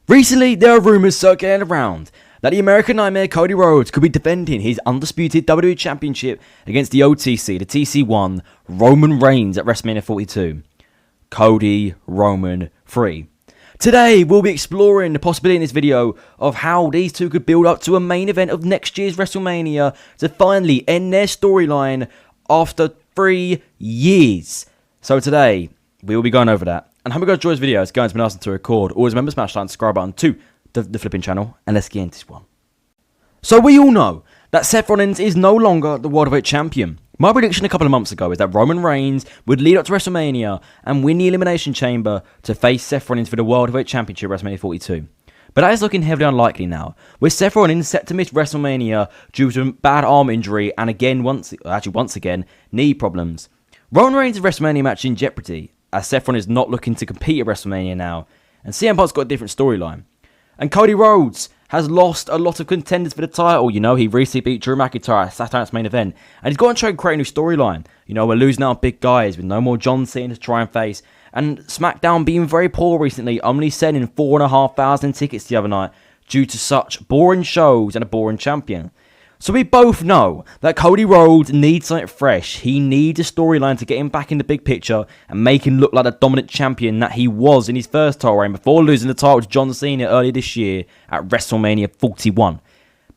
Recently, there are rumours circulating around that the American Nightmare Cody Rhodes could be defending his undisputed WWE Championship against the OTC, the TC1, Roman Reigns at WrestleMania 42. Cody, Roman, 3. Today, we'll be exploring the possibility in this video of how these two could build up to a main event of next year's WrestleMania to finally end their storyline after 3 years. So today, we will be going over that. And how we got to enjoy this video, it's going to be asked to record. Always remember, smash that subscribe button to the flipping channel. And let's get into this one. So we all know that Seth Rollins is no longer the World Heavyweight Champion. My prediction a couple of months ago is that Roman Reigns would lead up to WrestleMania and win the Elimination Chamber to face Seth Rollins for the World Heavyweight Championship at WrestleMania 42. But that is looking heavily unlikely now, with Seth Rollins set to miss WrestleMania due to a bad arm injury and once again, knee problems. Roman Reigns' WrestleMania match in jeopardy, as Seth Rollins is not looking to compete at WrestleMania now, and CM Punk's got a different storyline. And Cody Rhodes has lost a lot of contenders for the title. You know, he recently beat Drew McIntyre at Saturn's main event, and he's got to try and create a new storyline. You know, we're losing out big guys with no more John Cena to try and face, and SmackDown being very poor recently, only selling 4,500 tickets the other night due to such boring shows and a boring champion. So we both know that Cody Rhodes needs something fresh. He needs a storyline to get him back in the big picture and make him look like the dominant champion that he was in his first title reign before losing the title to John Cena earlier this year at WrestleMania 41.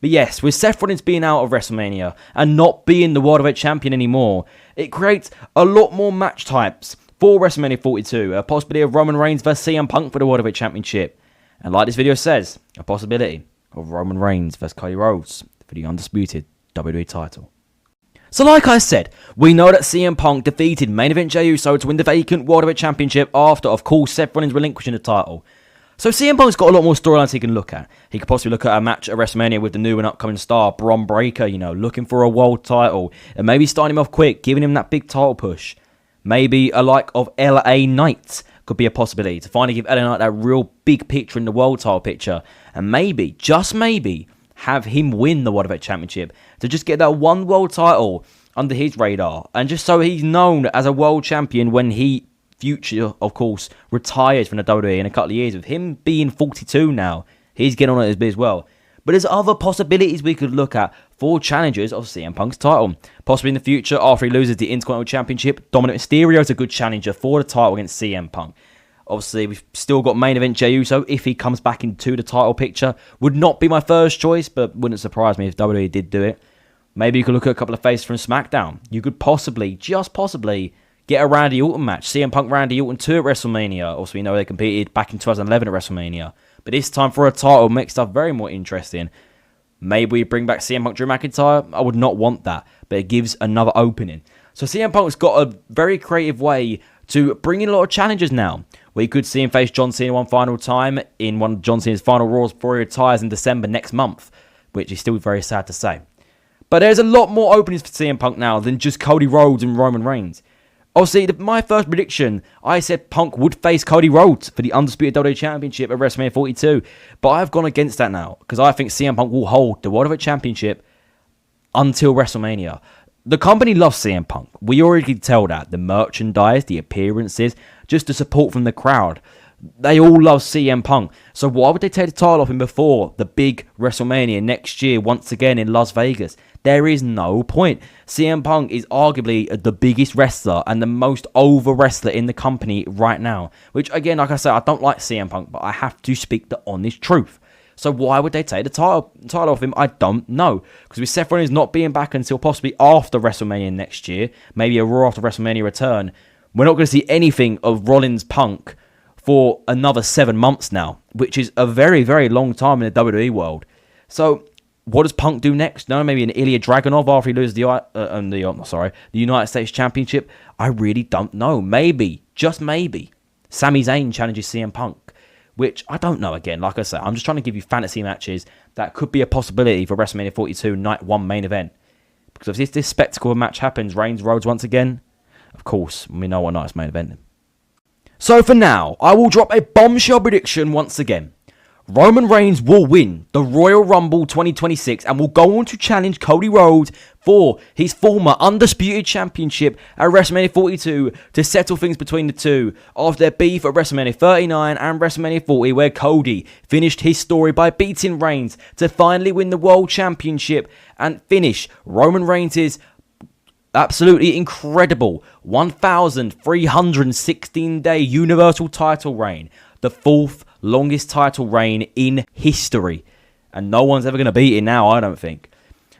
But yes, with Seth Rollins being out of WrestleMania and not being the World Heavyweight Champion anymore, it creates a lot more match types for WrestleMania 42. A possibility of Roman Reigns vs CM Punk for the World Heavyweight Championship. And like this video says, a possibility of Roman Reigns vs Cody Rhodes for the undisputed WWE title. So like I said, we know that CM Punk defeated main event Jey Uso to win the vacant World Heavyweight Championship after, of course, Seth Rollins relinquishing the title. So CM Punk's got a lot more storylines he can look at. He could possibly look at a match at WrestleMania with the new and upcoming star, Bron Breakker, you know, looking for a world title, and maybe starting him off quick, giving him that big title push. Maybe a like of LA Knight could be a possibility to finally give LA Knight that real big picture in the world title picture, and maybe, just maybe, have him win the World Heavyweight Championship to just get that one world title under his radar, and just so he's known as a world champion when he, future, of course, retires from the WWE in a couple of years. With him being 42 now, he's getting on it as big as well. But there's other possibilities we could look at for challengers of CM Punk's title. Possibly in the future, after he loses the Intercontinental Championship, Dominic Mysterio is a good challenger for the title against CM Punk. Obviously, we've still got main event Jey Uso. If he comes back into the title picture, would not be my first choice, but wouldn't surprise me if WWE did do it. Maybe you could look at a couple of faces from SmackDown. You could possibly, just possibly, get a Randy Orton match. CM Punk, Randy Orton 2 at WrestleMania. Also, we know they competed back in 2011 at WrestleMania. But this time for a title makes stuff very more interesting. Maybe we bring back CM Punk, Drew McIntyre. I would not want that, but it gives another opening. So CM Punk's got a very creative way to bring in a lot of challengers now. We could see him face John Cena one final time in one of John Cena's final Raws before he retires in December next month, which is still very sad to say. But there's a lot more openings for CM Punk now than just Cody Rhodes and Roman Reigns. Obviously, my first prediction, I said Punk would face Cody Rhodes for the undisputed WWE Championship at WrestleMania 42, but I've gone against that now, because I think CM Punk will hold the World Heavyweight Championship until WrestleMania. The company loves CM Punk. We already tell that. The merchandise, the appearances, just the support from the crowd. They all love CM Punk. So why would they take the title off him before the big WrestleMania next year once again in Las Vegas? There is no point. CM Punk is arguably the biggest wrestler and the most over wrestler in the company right now. Which again, like I said, I don't like CM Punk, but I have to speak the honest truth. So why would they take the title off him? I don't know. Because with Seth Rollins not being back until possibly after WrestleMania next year, maybe a Raw after WrestleMania return, we're not going to see anything of Rollins Punk for another 7 months now, which is a very, very long time in the WWE world. So what does Punk do next? No, maybe an Ilya Dragunov after he loses the United States Championship? I really don't know. Maybe, just maybe, Sami Zayn challenges CM Punk. Which, I don't know again, like I said, I'm just trying to give you fantasy matches that could be a possibility for WrestleMania 42 Night 1 main event. Because if this spectacle match happens, Reigns, Rhodes once again, of course, we know what night's main event. So for now, I will drop a bombshell prediction once again. Roman Reigns will win the Royal Rumble 2026 and will go on to challenge Cody Rhodes for his former Undisputed Championship at WrestleMania 42 to settle things between the two after their beef at WrestleMania 39 and WrestleMania 40, where Cody finished his story by beating Reigns to finally win the World Championship and finish Roman Reigns' absolutely incredible 1,316-day Universal title reign, the fourth longest title reign in history. And no one's ever going to beat it now, I don't think.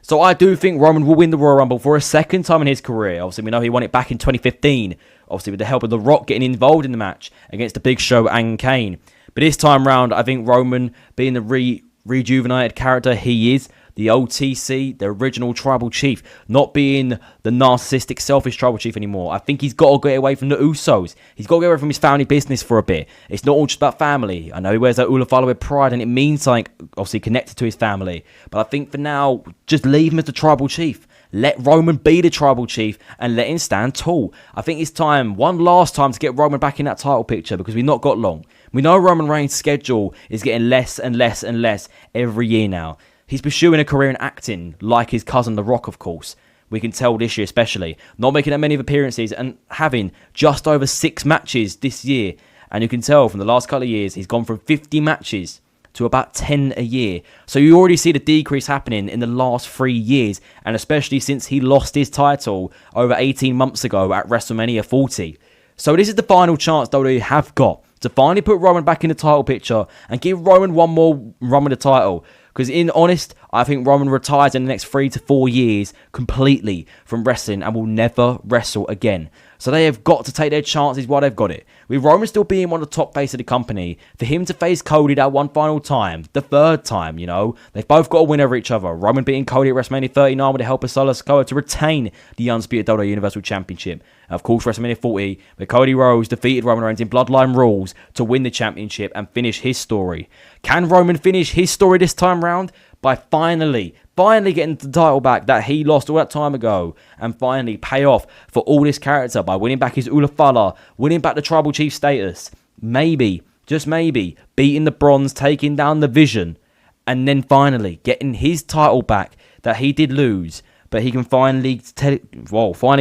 So I do think Roman will win the Royal Rumble for a second time in his career. Obviously, we know he won it back in 2015. Obviously, with the help of The Rock getting involved in the match against the Big Show and Kane. But this time round, I think Roman, being the rejuvenated character he is, the OTC, the original tribal chief, not being the narcissistic, selfish tribal chief anymore. I think he's got to get away from the Usos. He's got to get away from his family business for a bit. It's not all just about family. I know he wears that Ulafala with pride and it means something, obviously, connected to his family. But I think for now, just leave him as the tribal chief. Let Roman be the tribal chief and let him stand tall. I think it's time, one last time, to get Roman back in that title picture because we've not got long. We know Roman Reigns' schedule is getting less and less and less every year now. He's pursuing a career in acting, like his cousin The Rock, of course. We can tell this year especially. Not making that many appearances and having just over 6 matches this year. And you can tell from the last couple of years, he's gone from 50 matches to about 10 a year. So you already see the decrease happening in the last 3 years. And especially since he lost his title over 18 months ago at WrestleMania 40. So this is the final chance WWE have got to finally put Roman back in the title picture and give Roman one more run with the title. Because in honest, I think Roman retires in the next 3 to 4 years completely from wrestling and will never wrestle again. So they have got to take their chances while they've got it. With Roman still being one of the top face of the company, for him to face Cody that one final time, the third time, you know, they've both got to win over each other. Roman beating Cody at WrestleMania 39 with the help of Solo Sikoa to retain the undisputed WWE Universal Championship. And of course, WrestleMania 40, where Cody Rhodes defeated Roman Reigns in Bloodline rules to win the championship and finish his story. Can Roman finish his story this time round? By finally getting the title back that he lost all that time ago and finally pay off for all this character by winning back his Ulafala, winning back the tribal chief status, maybe, just maybe, beating the Bronze, taking down the Vision, and then finally getting his title back that he did lose, but he can finally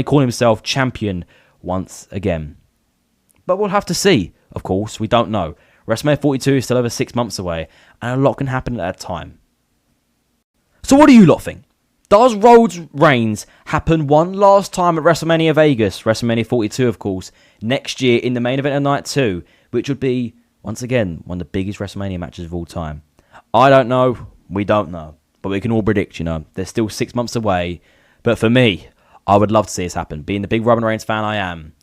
call himself champion once again. But we'll have to see, of course, we don't know. WrestleMania 42 is still over 6 months away, and a lot can happen at that time. So what do you lot think? Does Rhodes Reigns happen one last time at WrestleMania Vegas, WrestleMania 42 of course, next year in the main event of Night 2, which would be, once again, one of the biggest WrestleMania matches of all time? I don't know, we don't know, but we can all predict, you know, they're still 6 months away, but for me, I would love to see this happen. Being the big Roman Reigns fan I am,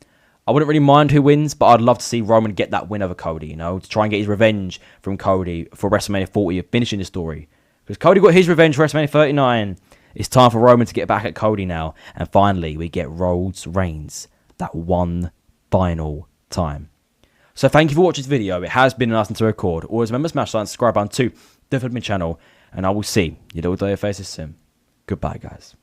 I wouldn't really mind who wins, but I'd love to see Roman get that win over Cody, you know, to try and get his revenge from Cody for WrestleMania 40 of finishing the story. Because Cody got his revenge for WrestleMania 39. It's time for Roman to get back at Cody now. And finally, we get Rhodes Reigns that one final time. So thank you for watching this video. It has been nice to record. Always remember, smash that and subscribe button to the my channel. And I will see you little day faces soon. Goodbye, guys.